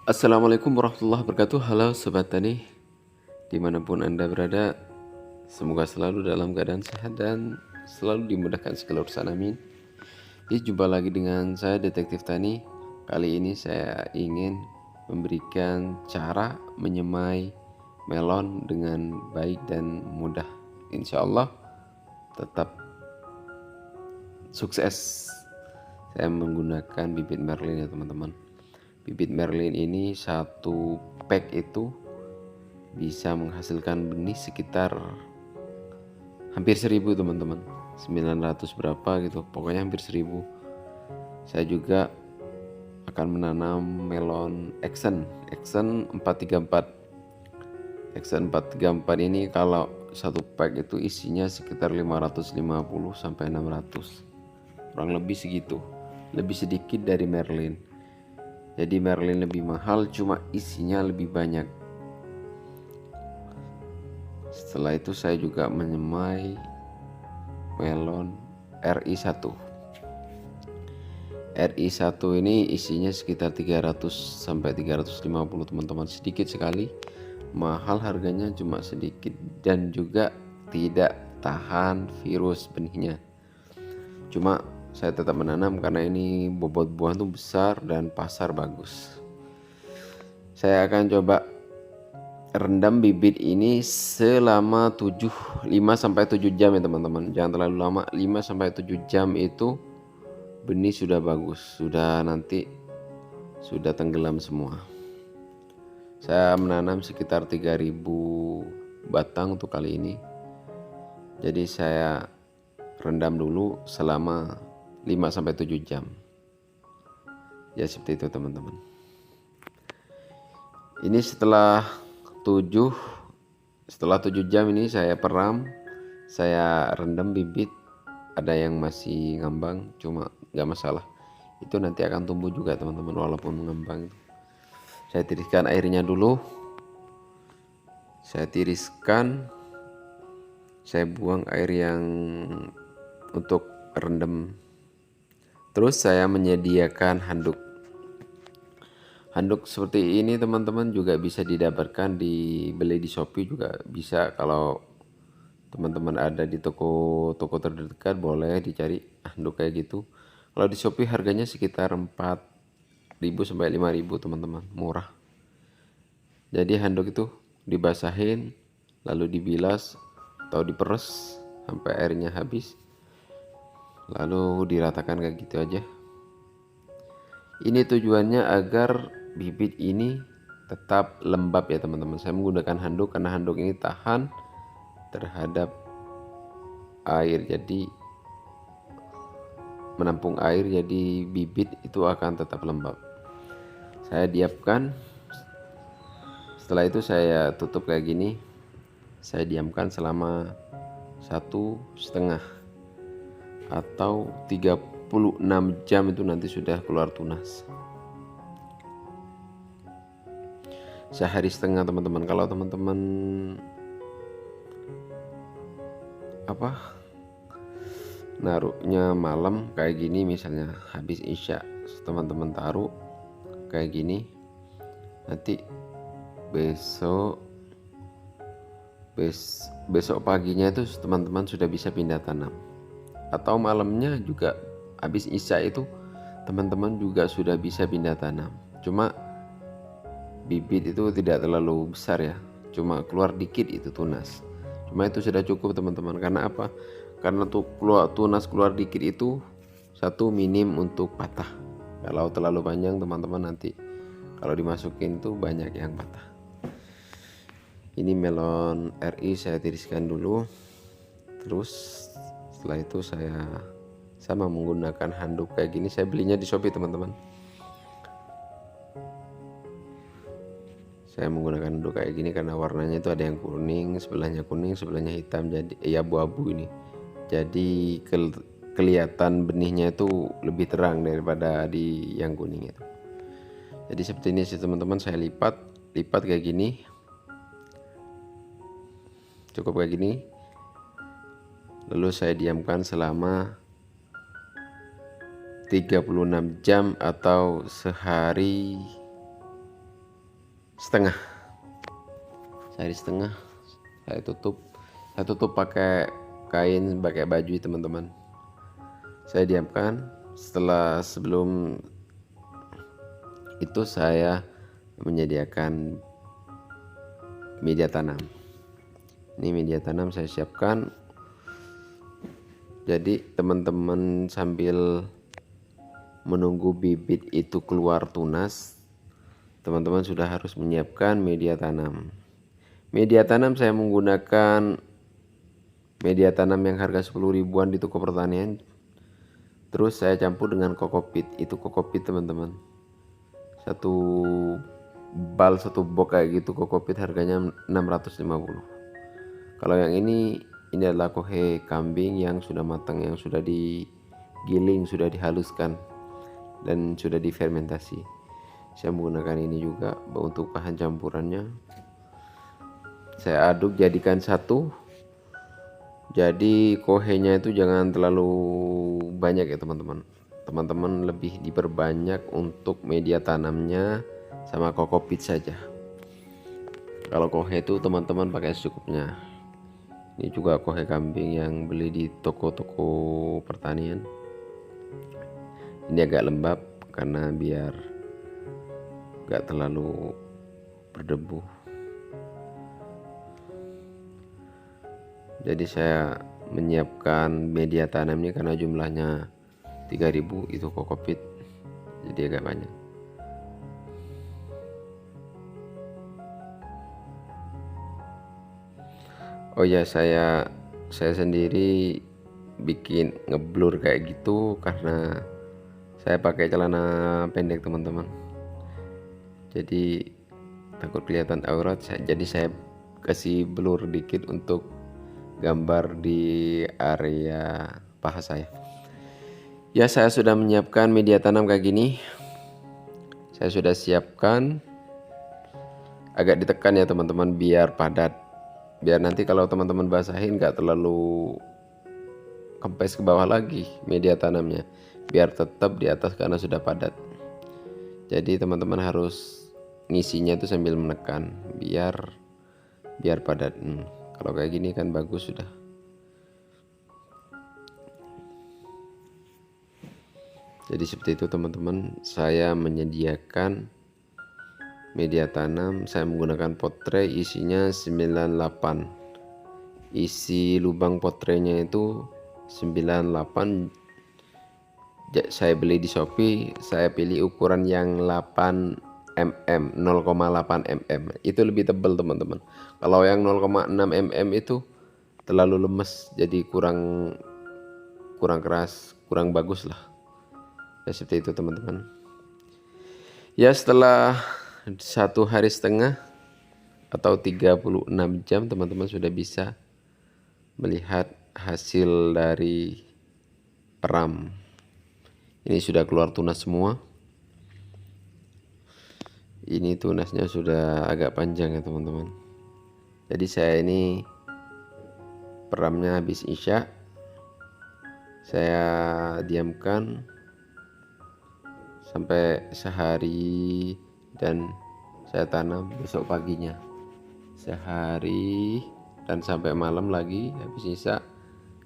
Assalamualaikum warahmatullahi wabarakatuh. Halo Sobat Tani, dimanapun Anda berada, semoga selalu dalam keadaan sehat dan selalu dimudahkan segala urusan, amin. Jumpa lagi dengan saya Detektif Tani. Kali ini saya ingin memberikan cara menyemai melon dengan baik dan mudah. Insya Allah tetap sukses. Saya menggunakan bibit Merlin ya teman-teman. Bibit Merlin ini satu pack itu bisa menghasilkan benih sekitar hampir 1000 teman-teman, 900 berapa gitu, pokoknya hampir 1000. Saya juga akan menanam melon Exxon 434. Exxon 434 ini kalau satu pack itu isinya sekitar 550 sampai 600, kurang lebih segitu, lebih sedikit dari Merlin. Jadi Merlin lebih mahal, cuma isinya lebih banyak. Setelah itu saya juga menyemai melon RI1. RI1 ini isinya sekitar 300 sampai 350 teman-teman, sedikit sekali, mahal harganya, cuma sedikit, dan juga tidak tahan virus benihnya. Cuma saya tetap menanam karena ini bobot buah tuh besar dan pasar bagus. Saya akan coba rendam bibit ini selama 5 sampai 7 jam ya teman-teman. Jangan terlalu lama, 5 sampai 7 jam itu benih sudah bagus, sudah tenggelam semua. Saya menanam sekitar 3000 batang untuk kali ini. Jadi saya rendam dulu selama 5 sampai 7 jam. Ya seperti itu teman-teman. Ini setelah 7 jam ini saya peram, saya rendam bibit. Ada yang masih ngambang, cuma nggak masalah, itu nanti akan tumbuh juga teman-teman walaupun mengambang. Saya tiriskan airnya dulu, saya tiriskan, saya buang air yang untuk rendam. Terus saya menyediakan handuk seperti ini teman-teman, juga bisa didapatkan, dibeli di Shopee juga bisa. Kalau teman-teman ada di toko terdekat boleh dicari handuk kayak gitu. Kalau di Shopee harganya sekitar 4000 sampai 5000 teman-teman, murah. Jadi handuk itu dibasahin lalu dibilas atau diperes sampai airnya habis, lalu diratakan kayak gitu aja. Ini tujuannya agar bibit ini tetap lembab ya teman-teman. Saya menggunakan handuk karena handuk ini tahan terhadap air, jadi menampung air, jadi bibit itu akan tetap lembab. Saya diamkan, setelah itu saya tutup kayak gini, saya diamkan selama 1,5 atau 36 jam, itu nanti sudah keluar tunas. Sehari setengah teman-teman. Kalau teman-teman naruhnya malam kayak gini, misalnya habis isya teman-teman taruh kayak gini, nanti besok paginya itu teman-teman sudah bisa pindah tanam, atau malamnya juga habis isya itu teman-teman juga sudah bisa pindah tanam. Cuma bibit itu tidak terlalu besar ya, cuma keluar dikit itu tunas, cuma itu sudah cukup teman-teman. Karena apa? Karena tuh tunas keluar dikit itu satu minim untuk patah. Kalau terlalu panjang teman-teman, nanti kalau dimasukin tuh banyak yang patah. Ini melon RI saya tiriskan dulu, terus setelah itu saya sama menggunakan handuk kayak gini. Saya belinya di Shopee teman-teman. Saya menggunakan handuk kayak gini karena warnanya itu ada yang kuning, sebelahnya hitam, jadi abu-abu ini. Jadi kelihatan benihnya itu lebih terang daripada di yang kuning itu. Jadi seperti ini sih teman-teman. Saya lipat kayak gini, cukup kayak gini, lalu saya diamkan selama 36 jam atau sehari setengah. Sehari setengah saya tutup pakai kain, pakai baju teman-teman. Saya diamkan. Sebelum itu saya menyediakan media tanam. Ini media tanam saya siapkan. Jadi teman-teman sambil menunggu bibit itu keluar tunas, teman-teman sudah harus menyiapkan media tanam. Media tanam saya menggunakan media tanam yang harga 10 ribuan di toko pertanian. Terus saya campur dengan kokopit. Itu kokopit teman-teman. Satu box kayak gitu kokopit harganya 650. Kalau yang ini adalah kohe kambing yang sudah matang, yang sudah digiling, sudah dihaluskan dan sudah difermentasi. Saya menggunakan ini juga untuk bahan campurannya. Saya aduk jadikan satu. Jadi kohenya itu jangan terlalu banyak ya teman-teman. Teman-teman lebih diperbanyak untuk media tanamnya sama kokopit saja. Kalau kohe itu teman-teman pakai secukupnya. Ini juga kohe kambing yang beli di toko-toko pertanian. Ini agak lembab karena biar gak terlalu berdebu. Jadi saya menyiapkan media tanam ini karena jumlahnya 3000, itu kokopit, jadi agak banyak. Oh ya, saya sendiri bikin ngeblur kayak gitu karena saya pakai celana pendek teman-teman. Jadi takut kelihatan aurat, jadi saya kasih blur dikit untuk gambar di area paha saya. Ya, saya sudah menyiapkan media tanam kayak gini. Saya sudah siapkan. Agak ditekan ya teman-teman biar padat. Biar nanti kalau teman-teman basahin gak terlalu kempes ke bawah lagi media tanamnya. Biar tetap di atas karena sudah padat. Jadi teman-teman harus ngisinya itu sambil menekan biar padat. Kalau kayak gini kan bagus sudah. Jadi seperti itu teman-teman. Saya menyediakan media tanam. Saya menggunakan pot tray, isinya 98. Isi lubang pot traynya itu 98. Saya beli di Shopee. Saya pilih ukuran yang 8 mm, 0,8 mm. Itu lebih tebal teman-teman. Kalau yang 0,6 mm itu terlalu lemes, jadi kurang keras, kurang bagus lah. Ya seperti itu teman-teman. Ya setelah 1 hari setengah atau 36 jam teman-teman sudah bisa melihat hasil dari peram. Ini sudah keluar tunas semua. Ini tunasnya sudah agak panjang ya teman-teman. Jadi saya ini peramnya habis isya, saya diamkan sampai sehari dan saya tanam besok paginya. Sehari dan sampai malam lagi habis isya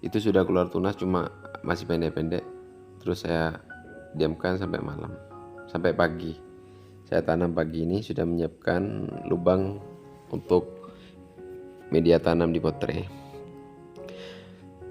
itu sudah keluar tunas, cuma masih pendek-pendek. Terus saya diamkan sampai malam, sampai pagi. Saya tanam pagi ini, sudah menyiapkan lubang untuk media tanam di pot tray.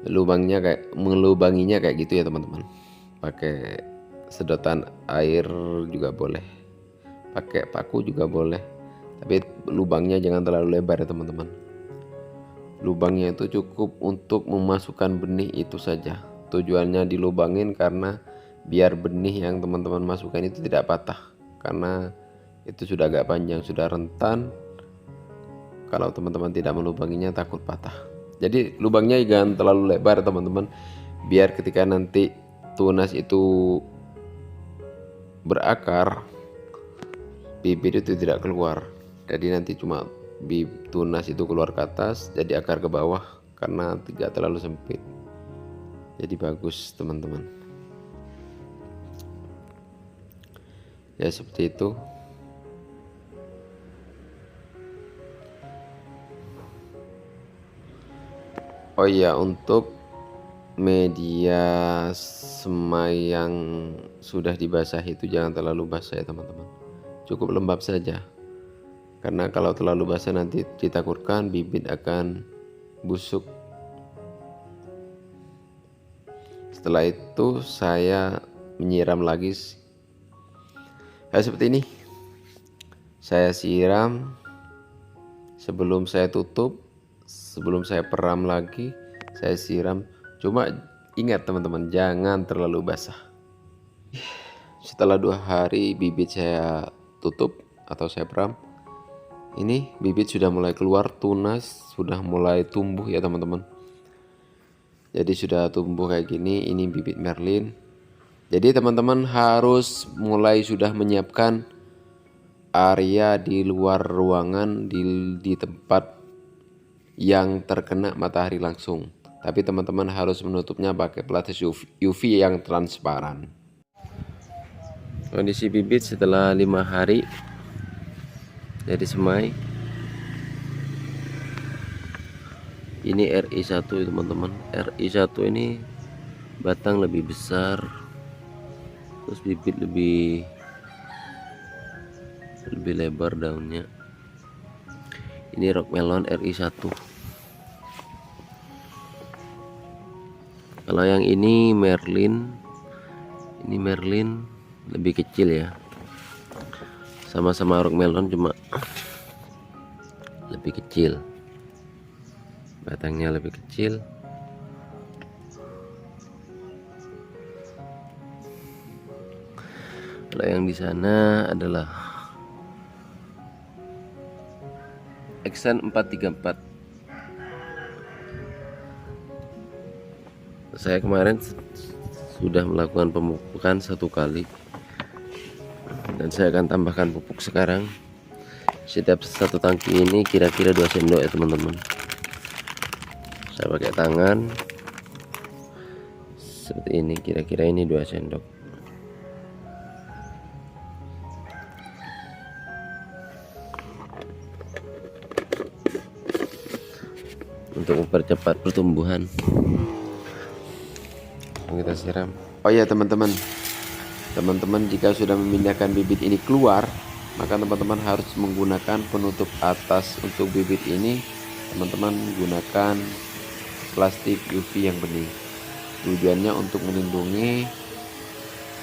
Melubanginya kayak gitu ya teman-teman. Pakai sedotan air juga boleh, pakai paku juga boleh, tapi lubangnya jangan terlalu lebar ya teman-teman. Lubangnya itu cukup untuk memasukkan benih itu saja. Tujuannya dilubangin karena biar benih yang teman-teman masukkan itu tidak patah, karena itu sudah agak panjang, sudah rentan. Kalau teman-teman tidak melubanginya takut patah. Jadi lubangnya jangan terlalu lebar teman-teman, biar ketika nanti tunas itu berakar, bibit itu tidak keluar. Jadi nanti cuma tunas itu keluar ke atas, jadi akar ke bawah karena tidak terlalu sempit. Jadi bagus teman-teman. Ya seperti itu. Oh iya, untuk media semai yang sudah dibasahi itu jangan terlalu basah ya teman-teman, cukup lembab saja, karena kalau terlalu basah nanti ditakutkan bibit akan busuk. Setelah itu saya menyiram lagi seperti ini. Saya siram sebelum saya tutup, sebelum saya peram lagi, saya siram. Cuma ingat teman-teman, jangan terlalu basah. Setelah 2 hari bibit saya tutup atau saya peram, ini bibit sudah mulai keluar, tunas sudah mulai tumbuh ya teman-teman. Jadi sudah tumbuh kayak gini, ini bibit Merlin. Jadi teman-teman harus mulai sudah menyiapkan area di luar ruangan, di tempat yang terkena matahari langsung. Tapi teman-teman harus menutupnya pakai plastik UV yang transparan. Kondisi bibit setelah 5 hari jadi semai. Ini RI1 teman-teman. RI1 ini batang lebih besar, terus bibit lebih lebar daunnya. Ini rock melon RI1. Kalau yang ini Merlin, lebih kecil ya, sama-sama rock melon cuma lebih kecil, batangnya lebih kecil. Kalau yang di sana adalah Exxon 434. Saya kemarin sudah melakukan pemupukan 1 kali, dan saya akan tambahkan pupuk sekarang. Setiap 1 tangki ini kira-kira 2 sendok ya teman-teman. Saya pakai tangan seperti ini, kira-kira ini 2 sendok. Untuk mempercepat pertumbuhan kita siram. Oh ya teman-teman, jika sudah memindahkan bibit ini keluar, maka teman-teman harus menggunakan penutup atas. Untuk bibit ini teman-teman gunakan plastik UV yang bening. Tujuannya untuk melindungi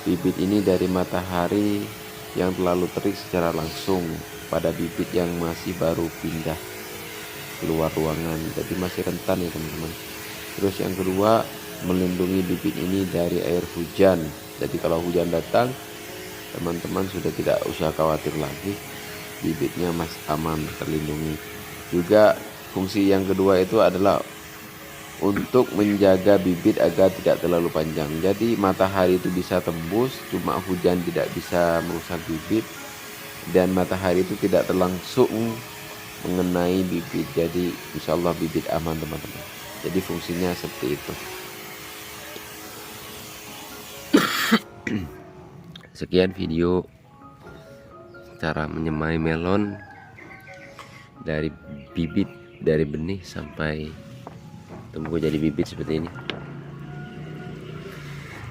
bibit ini dari matahari yang terlalu terik secara langsung pada bibit yang masih baru pindah keluar ruangan, jadi masih rentan ya teman-teman. Terus yang kedua, melindungi bibit ini dari air hujan. Jadi kalau hujan datang, teman-teman sudah tidak usah khawatir lagi, bibitnya masih aman, terlindungi. Juga fungsi yang kedua itu adalah untuk menjaga bibit agar tidak terlalu panjang. Jadi matahari itu bisa tembus, cuma hujan tidak bisa merusak bibit, dan matahari itu tidak langsung mengenai bibit. Jadi insya Allah bibit aman teman-teman. Jadi fungsinya seperti itu. Sekian video cara menyemai melon dari bibit, dari benih sampai tumbuh jadi bibit seperti ini.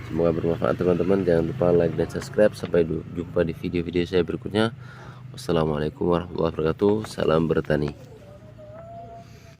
Semoga bermanfaat teman-teman. Jangan lupa like dan subscribe. Sampai jumpa di video-video saya berikutnya. Wassalamualaikum warahmatullahi wabarakatuh. Salam bertani.